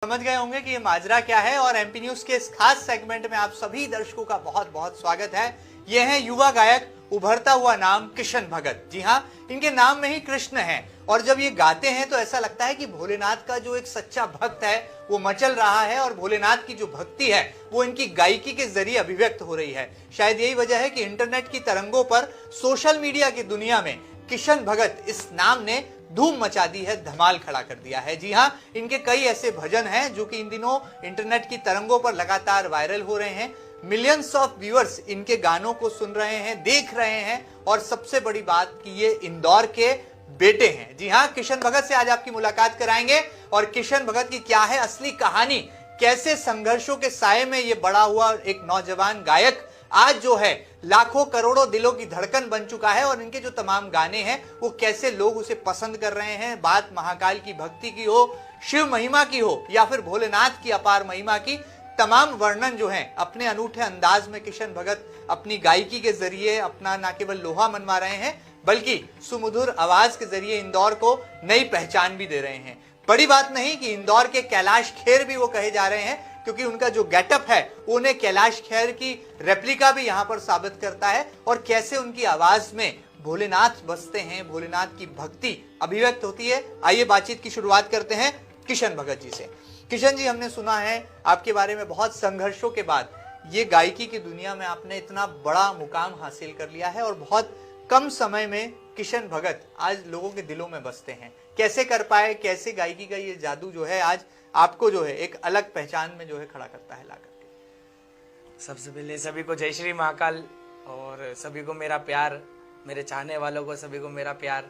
समझ गए होंगे कि ये माजरा क्या है और एमपी न्यूज के इस खास सेगमेंट में आप सभी दर्शकों का बहुत बहुत स्वागत है। ये हैं युवा गायक, उभरता हुआ नाम किशन भगत। जी हाँ, इनके नाम में ही कृष्ण है और जब ये गाते हैं तो ऐसा लगता है कि भोलेनाथ का जो एक सच्चा भक्त है वो मचल रहा है और भोलेनाथ की जो भक्ति है वो इनकी गायकी के जरिए अभिव्यक्त हो रही है। शायद यही वजह है कि इंटरनेट की तरंगों पर, सोशल मीडिया की दुनिया में किशन भगत इस नाम ने धूम मचा दी है, धमाल खड़ा कर दिया है। जी हाँ, इनके कई ऐसे भजन हैं जो कि इन दिनों इंटरनेट की तरंगों पर लगातार वायरल हो रहे हैं। मिलियंस ऑफ व्यूअर्स इनके गानों को सुन रहे हैं, देख रहे हैं और सबसे बड़ी बात कि ये इंदौर के बेटे हैं। जी हाँ, किशन भगत से आज आपकी मुलाकात कराएंगे और किशन भगत की क्या है असली कहानी, कैसे संघर्षों के साये में ये बड़ा हुआ एक नौजवान गायक आज जो है लाखों करोड़ों दिलों की धड़कन बन चुका है और इनके जो तमाम गाने हैं वो कैसे लोग उसे पसंद कर रहे हैं। बात महाकाल की भक्ति की हो, शिव महिमा की हो या फिर भोलेनाथ की अपार महिमा की, तमाम वर्णन जो है अपने अनूठे अंदाज में किशन भगत अपनी गायकी के जरिए अपना न केवल लोहा मनवा रहे हैं बल्कि सुमधुर आवाज के जरिए इंदौर को नई पहचान भी दे रहे हैं। बड़ी बात नहीं कि इंदौर के कैलाश खेर भी वो कहे जा रहे हैं क्योंकि उनका जो गेटअप है उन्हें कैलाश खेर की रेप्लिका भी यहां पर साबित करता है और कैसे उनकी आवाज में भोलेनाथ बसते हैं, भोलेनाथ की भक्ति अभिव्यक्त होती है। आइए बातचीत की शुरुआत करते हैं किशन भगत जी से। किशन जी, हमने सुना है आपके बारे में बहुत संघर्षों के बाद ये गायकी की दुनिया में आपने इतना बड़ा मुकाम हासिल कर लिया है और बहुत कम समय में किशन भगत आज लोगों के दिलों में बसते हैं। कैसे कर पाए, कैसे गायकी का ये जादू जो है आज आपको जो है एक अलग पहचान में जो है खड़ा करता है ला करके? सबसे पहले सभी को जय श्री महाकाल और सभी को मेरा प्यार, मेरे चाहने वालों को सभी को मेरा प्यार।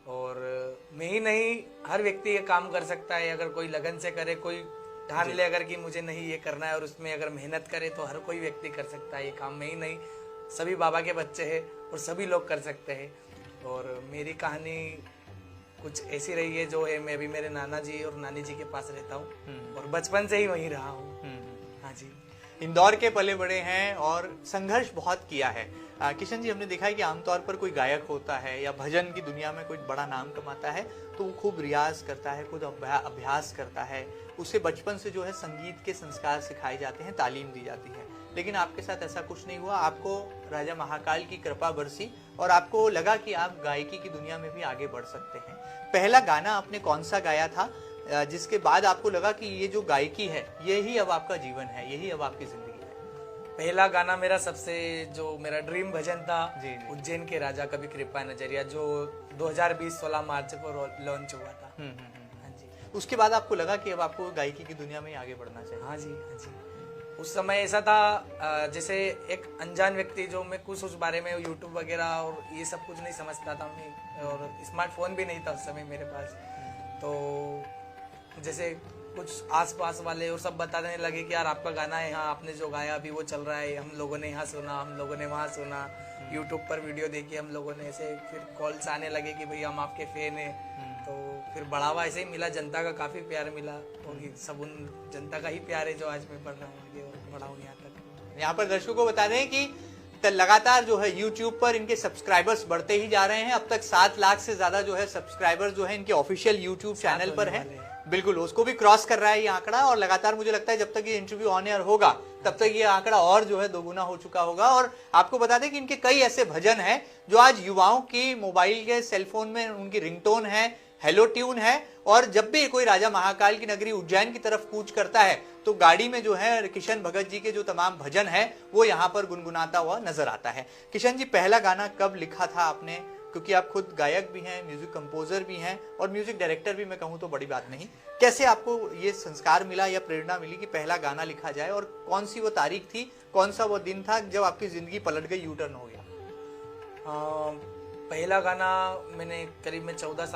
और मैं ही नहीं, हर व्यक्ति ये काम कर सकता है अगर कोई लगन से करे, कोई ठान ले अगर कि मुझे नहीं ये करना है और उसमें अगर मेहनत करे तो हर कोई व्यक्ति कर सकता है ये काम। मैं ही नहीं, सभी बाबा के बच्चे हैं और सभी लोग कर सकते हैं। और मेरी कहानी कुछ ऐसी रही है जो है, मैं अभी मेरे नाना जी और नानी जी के पास रहता हूँ और बचपन से ही वहीं रहा हूँ। हाँ जी, इंदौर के पले बड़े हैं और संघर्ष बहुत किया है। किशन जी, हमने देखा है कि आमतौर पर कोई गायक होता है या भजन की दुनिया में कोई बड़ा नाम कमाता है तो वो खूब रियाज करता है, खुद अभ्यास करता है, उसे बचपन से जो है संगीत के संस्कार सिखाए जाते हैं, तालीम दी जाती है। लेकिन आपके साथ ऐसा कुछ नहीं हुआ, आपको राजा महाकाल की कृपा बरसी और आपको लगा कि आप गायकी की दुनिया में भी आगे बढ़ सकते हैं। पहला गाना आपने कौन सा गाया था जिसके बाद आपको लगा कि ये जो गायकी है यही अब आपका जीवन है, यही अब आपकी जिंदगी है? पहला गाना मेरा सबसे जो मेरा ड्रीम भजन था, जी। उज्जैन के राजा कभी कृपा नजरिया, जो 2020 16 मार्च को लॉन्च हुआ था। हाँ जी। उसके बाद आपको लगा कि अब आपको गायकी की दुनिया में ही आगे बढ़ना चाहिए? हाँ जी, हाँ जी। उस समय ऐसा था जैसे एक अनजान व्यक्ति जो मैं कुछ उस बारे में यूट्यूब वगैरह और ये सब कुछ नहीं समझता था मैं, और स्मार्टफोन भी नहीं था उस समय मेरे पास। तो जैसे कुछ आसपास वाले और सब बताने लगे कि यार आपका गाना है, हाँ आपने जो गाया अभी वो चल रहा है, हम लोगों ने यहाँ सुना, हम लोगों ने वहाँ सुना, यूट्यूब पर वीडियो देखी हम लोगों ने। ऐसे फिर कॉल्स आने लगे कि भाई हम आपके फैन हैं। तो फिर बढ़ावा ऐसे ही मिला, जनता का काफ़ी प्यार मिला और ये सब उन जनता का ही प्यार है जो आज मैं पढ़ रहा हूँ आगे और बढ़ा हूँ यहाँ तक। यहाँ पर दर्शकों को बता दें कि लगातार जो है YouTube पर इनके सब्सक्राइबर्स बढ़ते ही जा रहे हैं। अब तक 7 लाख से ज्यादा जो है सब्सक्राइबर्स जो है इनके ऑफिशियल YouTube चैनल पर है। बिल्कुल, उसको भी क्रॉस कर रहा है ये आंकड़ा और लगातार मुझे लगता है जब तक ये इंटरव्यू ऑन एयर होगा तब तक ये आंकड़ा और जो है दोगुना हो चुका होगा। और आपको बता दें कि इनके कई ऐसे भजन हैं जो आज युवाओं की मोबाइल के सेलफोन में उनकी रिंगटोन है, हेलो ट्यून है। और जब भी कोई राजा महाकाल की नगरी उज्जैन की तरफ कूच करता है तो गाड़ी में जो है किशन भगत जी के जो तमाम भजन है वो यहाँ पर गुनगुनाता हुआ नजर आता है। किशन जी, पहला गाना कब लिखा था आपने, क्योंकि आप खुद गायक भी हैं, म्यूजिक कंपोजर भी हैं और म्यूजिक डायरेक्टर भी मैं कहूँ तो बड़ी बात नहीं। कैसे आपको ये संस्कार मिला या प्रेरणा मिली कि पहला गाना लिखा जाए और कौन सी वो तारीख थी, कौन सा वो दिन था जब आपकी जिंदगी पलट गई, यू टर्न हो गया? पहला गाना मैंने करीब में 14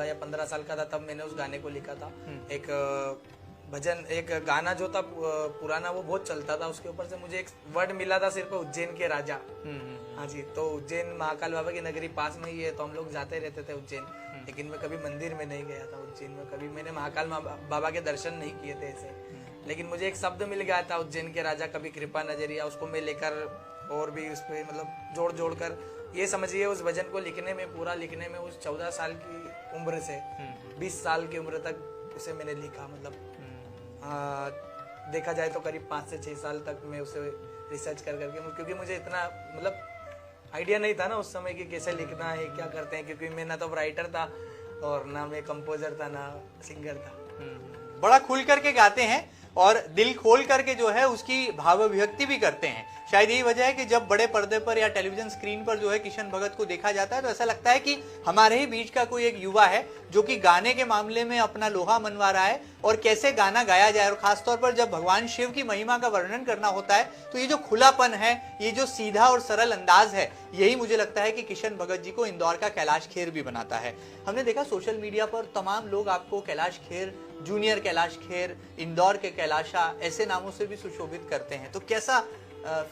या 15 साल का था तब मैंने उस गाने को लिखा था। एक भजन, एक गाना जो था पुराना वो बहुत चलता था, उसके ऊपर से मुझे एक वर्ड मिला था सिर्फ उज्जैन के राजा। हाँ जी, तो उज्जैन महाकाल बाबा की नगरी पास में ही है तो हम लोग जाते रहते थे उज्जैन, लेकिन मैं कभी मंदिर में नहीं गया था उज्जैन में, कभी मैंने महाकाल बाबा के दर्शन नहीं किए थे ऐसे। लेकिन मुझे एक शब्द मिल गया था, उज्जैन के राजा कभी कृपा नजरिया, उसको मैं लेकर और भी उस पर मतलब जोड़ कर ये समझिए उस भजन को लिखने में, पूरा लिखने में उस 14 साल की उम्र से 20 साल की उम्र तक उसे मैंने लिखा। मतलब देखा जाए तो करीब 5 से 6 साल तक मैं उसे रिसर्च कर करके, क्योंकि मुझे इतना मतलब आइडिया नहीं था ना उस समय कि कैसे लिखना है, क्या करते हैं, क्योंकि मैं ना तो राइटर था और ना मैं कंपोजर था ना सिंगर था। बड़ा खुल करके गाते हैं और दिल खोल करके जो है उसकी भाव अभिव्यक्ति भी करते हैं। शायद यही वजह है कि जब बड़े पर्दे पर या टेलीविजन स्क्रीन पर जो है किशन भगत को देखा जाता है तो ऐसा लगता है कि हमारे ही बीच का कोई एक युवा है जो कि गाने के मामले में अपना लोहा मनवा रहा है और कैसे गाना गाया जाए। और खासतौर पर जब भगवान शिव की महिमा का वर्णन करना होता है तो ये जो खुलापन है, ये जो सीधा और सरल अंदाज है, यही मुझे लगता है कि किशन भगत जी को इंदौर का कैलाश खेर भी बनाता है। हमने देखा सोशल मीडिया पर तमाम लोग आपको कैलाश खेर, जूनियर कैलाश खेर, इंदौर के कैलाशा, ऐसे नामों से भी सुशोभित करते हैं। तो कैसा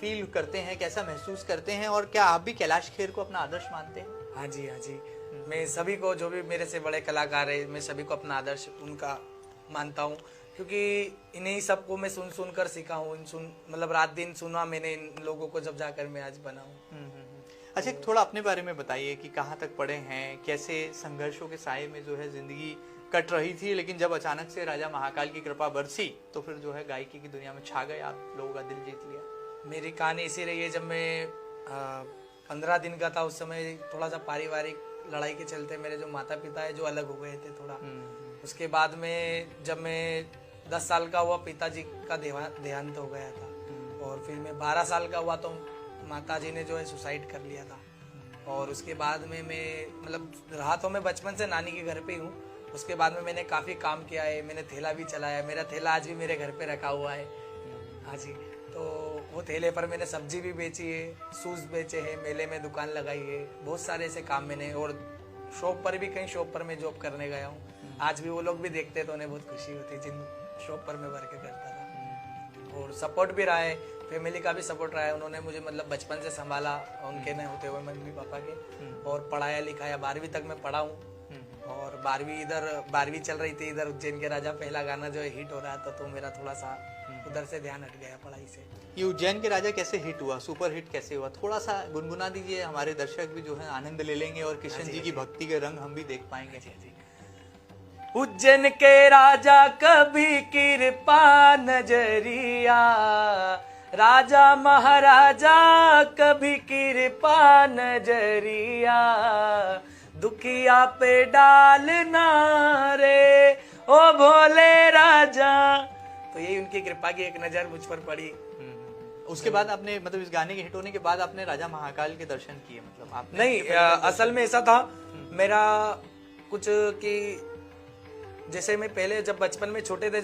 फील करते हैं, कैसा महसूस करते हैं, और क्या आप भी कैलाश खेर को अपना आदर्श मानते हैं? हाँ जी, हाँ जी। मैं सभी को, जो भी मेरे से बड़े कलाकार है, मैं सभी को अपना आदर्श उनका मानता हूँ, क्योंकि इन्हीं सबको मैं सुन कर सीखा हूँ। मतलब रात दिन सुना मैंने इन लोगों को, जब जाकर मैं आज बना हूँ। अच्छा, थोड़ा अपने बारे में बताइए कि कहाँ तक पढ़े हैं, कैसे संघर्षों के साए में जो है जिंदगी कट रही थी, लेकिन जब अचानक से राजा महाकाल की कृपा बरसी तो फिर जो है गायकी की दुनिया में छा गए, आप लोगों का दिल जीत लिया। मेरी कहानी ऐसी रही है, जब मैं 15 दिन का था उस समय थोड़ा सा पारिवारिक लड़ाई के चलते मेरे जो माता पिता है जो अलग हो गए थे थोड़ा। उसके बाद में जब मैं 10 साल का हुआ, पिताजी का देहांत हो गया था। और फिर मैं 12 साल का हुआ तो माताजी ने जो है सुसाइड कर लिया था। और उसके बाद में मैं मतलब रहा तो मैं बचपन से नानी के घर पे ही हूँ। उसके बाद में मैंने काफ़ी काम किया है, मैंने ठेला भी चलाया, मेरा ठेला आज भी मेरे घर पे रखा हुआ है। हाँ जी, तो वो ठेले पर मैंने सब्जी भी बेची है, शूज़ बेचे हैं, मेले में दुकान लगाई है, बहुत सारे ऐसे काम मैंने। और शॉप पर भी, कई शॉप पर मैं जॉब करने गया हूँ। आज भी वो लोग भी देखते तो उन्हें बहुत खुशी होती जिन शॉप पर मैं वर्क करता था। और सपोर्ट भी रहा है, फैमिली का भी सपोर्ट रहा है। उन्होंने मुझे मतलब बचपन से संभाला, उनके न होते हुए मम्मी पापा के, और पढ़ाया लिखाया। 12वीं तक मैं पढ़ा हूँ। और 12वीं चल रही थी, इधर उज्जैन के राजा पहला गाना जो है हिट हो रहा था, तो मेरा थोड़ा सा उधर से ध्यान हट गया पढ़ाई से। ये उज्जैन के राजा कैसे हिट हुआ, सुपर हिट कैसे हुआ, थोड़ा सा गुनगुना दीजिए, हमारे दर्शक भी जो है आनंद ले लेंगे और किशन जी की भक्ति के रंग हम भी देख पाएंगे। उज्जैन के राजा कभी कृपा नजरिया, राजा महाराजा कभी कृपा नजरिया, दुखिया पे डालना रे ओ भोले राजा। तो यही उनकी कृपा की एक नजर मुझ पर पड़ी। उसके बाद आपने मतलब इस गाने के हिट होने के बाद आपने राजा महाकाल के दर्शन किए? मतलब आपने नहीं, असल में ऐसा था मेरा कुछ कि जैसे मैं पहले जब बचपन में छोटे थे,